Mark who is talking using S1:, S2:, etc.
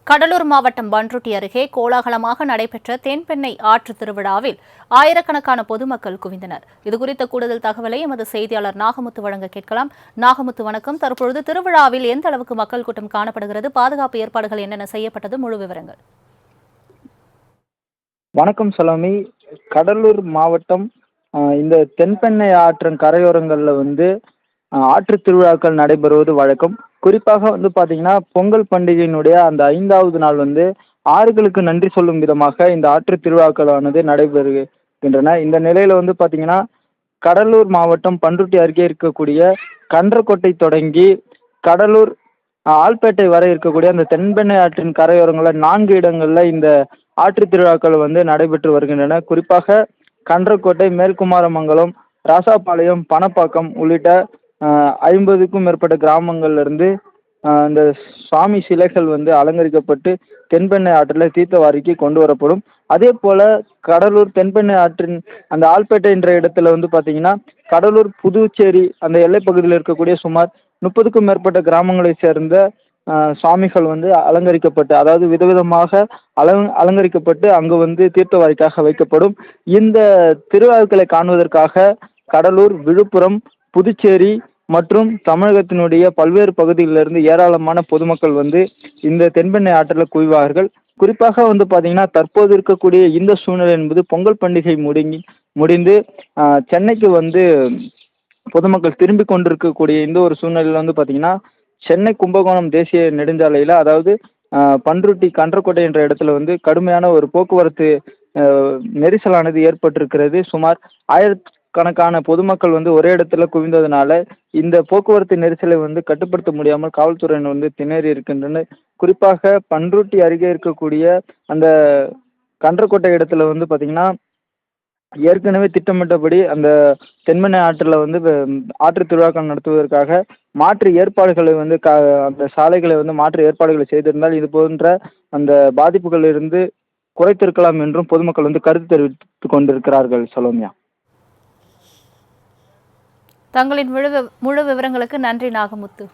S1: கடலூர் மாவட்டம் பண்ருட்டி அருகே கோலாகலமாக நடைபெற்ற தென்பெண்ணை ஆற்று திருவிழாவில் ஆயிரக்கணக்கான பொதுமக்கள் குவிந்தனர். இதுகுறித்த கூடுதல் தகவலை எமது செய்தியாளர் நாகமுத்து வழங்க கேட்கலாம். நாகமுத்து, வணக்கம். தற்பொழுது திருவிழாவில் எந்த அளவுக்கு மக்கள் கூட்டம் காணப்படுகிறது? பாதுகாப்பு ஏற்பாடுகள் என்னென்ன செய்யப்பட்டது? முழு விவரங்கள்.
S2: வணக்கம் சலோமி. கடலூர் மாவட்டம் இந்த தென்பெண்ணை ஆற்றின் கரையோரங்களில் ஆற்று திருவிழாக்கள் நடைபெறுவது வழக்கம். குறிப்பாக பாத்தீங்கன்னா பொங்கல் பண்டிகையினுடைய அந்த 5வது நாள் ஆறுகளுக்கு நன்றி சொல்லும் விதமாக இந்த ஆற்று திருவிழாக்களானது நடைபெறுகின்றன. இந்த நிலையில பாத்தீங்கன்னா கடலூர் மாவட்டம் பண்ருட்டி அருகே இருக்கக்கூடிய கன்றக்கோட்டை தொடங்கி கடலூர் ஆல்பேட்டை வரை இருக்கக்கூடிய அந்த தென்பெண்ணை ஆற்றின் கரையோரங்களில் 4 இடங்கள்ல இந்த ஆற்று திருவிழாக்கள் நடைபெற்று வருகின்றன. குறிப்பாக கன்றக்கோட்டை, மேல்குமாரமங்கலம், ராசாபாளையம், பணப்பாக்கம் உள்ளிட்ட 50க்கும் மேற்பட்ட கிராமங்கள்ல இருந்து இந்த சுவாமி சிலைகள் அலங்கரிக்கப்பட்டு தென்பெண்ணை ஆற்றில் தீர்த்தவாரிக்கு கொண்டு வரப்படும். அதே போல கடலூர் தென்பெண்ணை ஆற்றின் அந்த ஆல்பேட்டை என்ற இடத்துல பார்த்தீங்கன்னா கடலூர், புதுச்சேரி அந்த எல்லைப்பகுதியில் இருக்கக்கூடிய சுமார் 30க்கும் மேற்பட்ட கிராமங்களை சேர்ந்த சுவாமிகள் அலங்கரிக்கப்பட்டு, அதாவது விதவிதமாக அலங்கரிக்கப்பட்டு அங்கு தீர்த்தவாரிக்காக வைக்கப்படும். இந்த திருவிழாக்களை காணுவதற்காக கடலூர், விழுப்புரம், புதுச்சேரி மற்றும் தமிழகத்தினுடைய பல்வேறு பகுதிகளிலிருந்து ஏராளமான பொதுமக்கள் இந்த தென்பெண்ணை ஆற்றில் குவிவார்கள். குறிப்பாக பார்த்தீங்கன்னா தற்போது இருக்கக்கூடிய இந்த சூழ்நிலை என்பது பொங்கல் பண்டிகை முடிந்து சென்னைக்கு பொதுமக்கள் திரும்பி கொண்டிருக்கக்கூடிய இந்த ஒரு சூழ்நிலையில் பார்த்தீங்கன்னா சென்னை கும்பகோணம் தேசிய நெடுஞ்சாலையில், அதாவது பண்ருட்டி கன்றக்கோட்டை என்ற இடத்துல கடுமையான ஒரு போக்குவரத்து நெரிசலானது ஏற்பட்டிருக்கிறது. சுமார் ஆயிரக்கணக்கான பொதுமக்கள் ஒரே இடத்துல குவிந்ததுனால இந்த போக்குவரத்து நெரிசலை கட்டுப்படுத்த முடியாமல் காவல்துறையினர் திணறி இருக்கின்றனர். குறிப்பாக பண்ருட்டி அருகே இருக்கக்கூடிய அந்த கன்றக்கோட்டை இடத்துல பார்த்தீங்கன்னா ஏற்கனவே திட்டமிட்டபடி அந்த தென்பெண்ணை ஆற்றில் ஆற்று திருவிழாக்கள் நடத்துவதற்காக மாற்று ஏற்பாடுகளை அந்த சாலைகளை மாற்று ஏற்பாடுகளை செய்திருந்தால் இது போன்ற அந்த பாதிப்புகளிலிருந்து குறைத்திருக்கலாம் என்றும் பொதுமக்கள் கருத்து தெரிவித்துக் கொண்டிருக்கிறார்கள். சலோமியா,
S1: தங்களின் முழு விவரங்களுக்கு நன்றி நாகமுத்து.